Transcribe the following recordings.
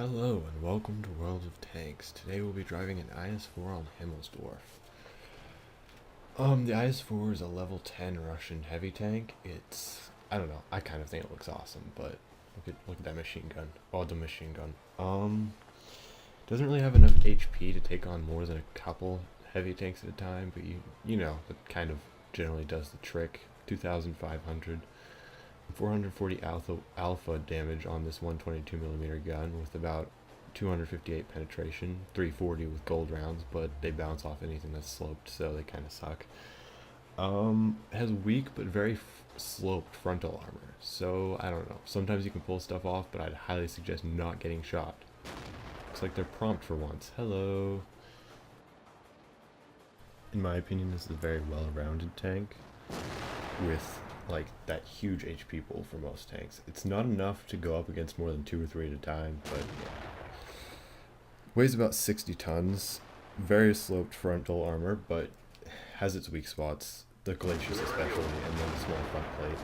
Hello and welcome to World of Tanks. Today we'll be driving an IS-4 on Himmelsdorf. The IS-4 is a level 10 Russian heavy tank. I don't know, I kind of think it looks awesome, but look at that machine gun. Oh, the machine gun. Doesn't really have enough HP to take on more than a couple heavy tanks at a time, but you know, it kind of generally does the trick. 2,500. 440 alpha damage on this 122mm gun with about 258 penetration, 340 with gold rounds, but they bounce off anything that's sloped, so they kind of suck. It has weak but very sloped frontal armor, so I don't know. Sometimes you can pull stuff off, but I'd highly suggest not getting shot. Looks like they're prompt for once. Hello. In my opinion, this is a very well-rounded tank with like that huge HP pool for most tanks. It's not enough to go up against more than 2 or 3 at a time, but yeah. Weighs about 60 tons, very sloped frontal armor, but has its weak spots, the glaciers especially, and then the small front plate.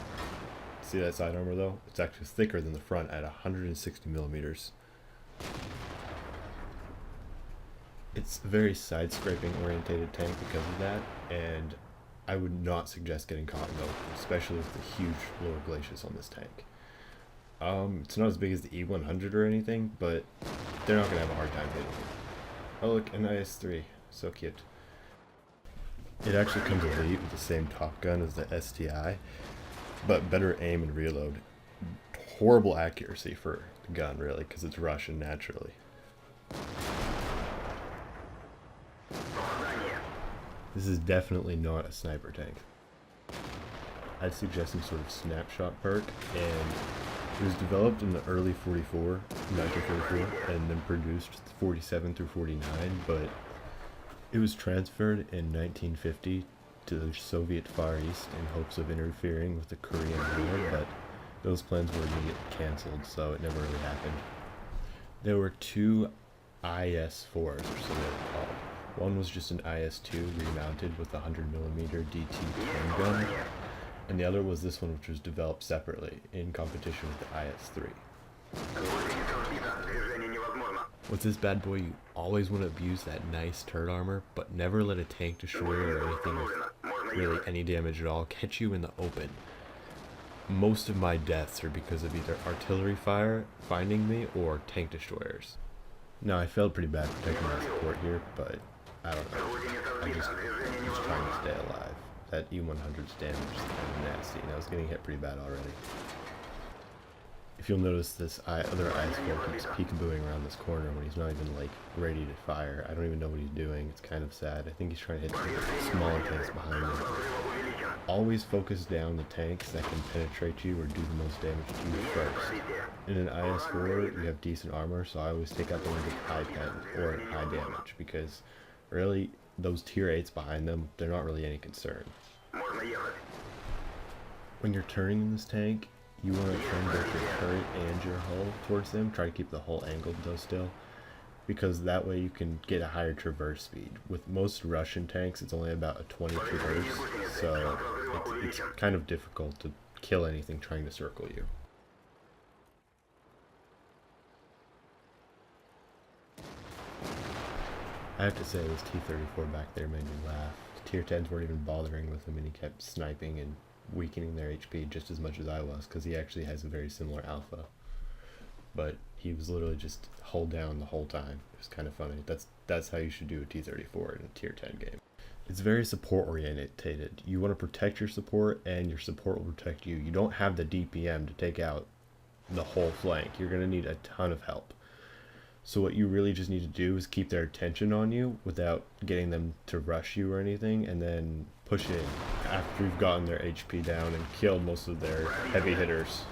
See that side armor though? It's actually thicker than the front at 160 millimeters. It's a very side-scraping orientated tank because of that, and I would not suggest getting caught in the open, especially with the huge lower glaciers on this tank. It's not as big as the E100 or anything, but they're not going to have a hard time hitting it. Oh look, an IS-3. So cute. It actually comes elite with the same top gun as the STI, but better aim and reload. Horrible accuracy for the gun, really, because it's Russian naturally. This is definitely not a sniper tank. I'd suggest some sort of snapshot perk, and it was developed in the early 1944, and then produced 47 through 49, but it was transferred in 1950 to the Soviet Far East in hopes of interfering with the Korean War, but those plans were immediately cancelled, so it never really happened. There were two IS-4s, or so they were called. One was just an IS-2 remounted with a 100mm DT-10 gun, and the other was this one, which was developed separately in competition with the IS-3. With this bad boy, you always want to abuse that nice turret armor, but never let a tank destroyer or anything with really any damage at all catch you in the open. Most of my deaths are because of either artillery fire finding me or tank destroyers. Now, I failed pretty bad protecting my support here, but I don't know. I'm just trying to stay alive. That E100's damage is kind of nasty, and I was getting hit pretty bad already. If you'll notice, this other IS-4 keeps peekabooing around this corner when he's not even like ready to fire. I don't even know what he's doing. It's kind of sad. I think he's trying to hit the smaller tanks behind him. Always focus down the tanks that can penetrate you or do the most damage to you first. In an IS-4, you have decent armor, so I always take out the ones with high pen or high damage, because really, those tier 8s behind them, they're not really any concern. When you're turning in this tank, you want to turn both your turret and your hull towards them. Try to keep the hull angled though still, because that way you can get a higher traverse speed. With most Russian tanks, it's only about a 20 traverse, so it's kind of difficult to kill anything trying to circle you. I have to say, this T-34 back there made me laugh. The tier 10s weren't even bothering with him, and he kept sniping and weakening their HP just as much as I was, because he actually has a very similar alpha. But he was literally just hull down the whole time. It was kind of funny. That's how you should do a T-34 in a tier 10 game. It's very support orientated. You want to protect your support, and your support will protect you. You don't have the DPM to take out the whole flank. You're going to need a ton of help. So what you really just need to do is keep their attention on you without getting them to rush you or anything, and then push in after you've gotten their HP down and killed most of their heavy hitters.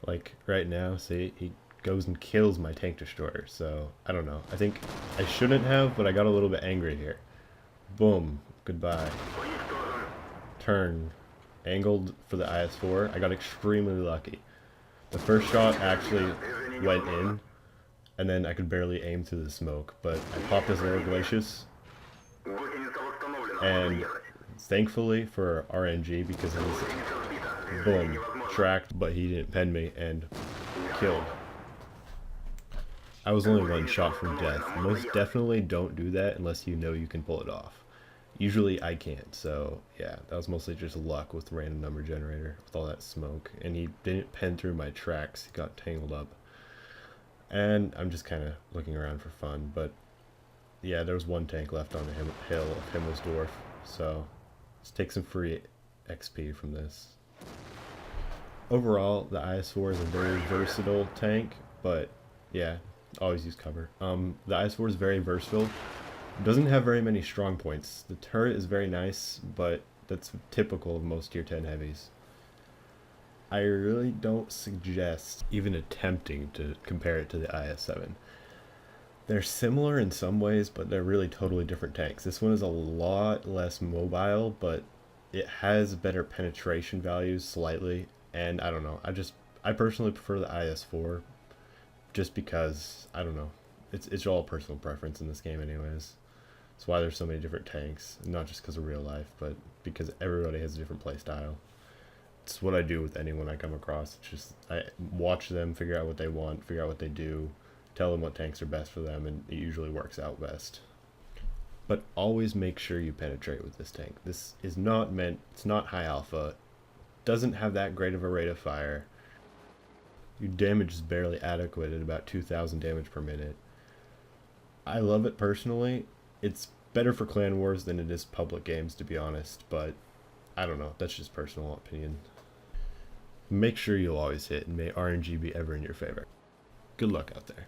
Like right now, see, he goes and kills my tank destroyer, so I don't know. I think I shouldn't have, but I got a little bit angry here. Boom, goodbye. Turn, angled for the IS-4. I got extremely lucky. The first shot actually went in, and then I could barely aim through the smoke, but I popped his lower glacius, and thankfully for RNG, because it was boom, tracked, but he didn't pen me and killed. I was only one shot from death. Most definitely don't do that unless you know you can pull it off. Usually I can't, so yeah, that was mostly just luck with the random number generator with all that smoke. And he didn't pen through my tracks, he got tangled up. And I'm just kind of looking around for fun, but yeah, there was one tank left on the hill of Himmelsdorf, so let's take some free XP from this. Overall, the IS-4 is a very versatile tank, but yeah, always use cover. The IS-4 is very versatile. It doesn't have very many strong points. The turret is very nice, but that's typical of most tier 10 heavies. I really don't suggest even attempting to compare it to the IS-7. They're similar in some ways, but they're really totally different tanks. This one is a lot less mobile, but it has better penetration values slightly. And I don't know, I personally prefer the IS-4 just because, I don't know, it's all personal preference in this game anyways. That's why there's so many different tanks, not just because of real life, but because everybody has a different play style. It's what I do with anyone I come across. It's just, I watch them, figure out what they want, figure out what they do, tell them what tanks are best for them, and it usually works out best. But always make sure you penetrate with this tank. This is not meant, it's not high alpha, doesn't have that great of a rate of fire. Your damage is barely adequate at about 2,000 damage per minute. I love it personally. It's better for clan wars than it is public games, to be honest, but I don't know, that's just personal opinion. Make sure you'll always hit, and may RNG be ever in your favor. Good luck out there.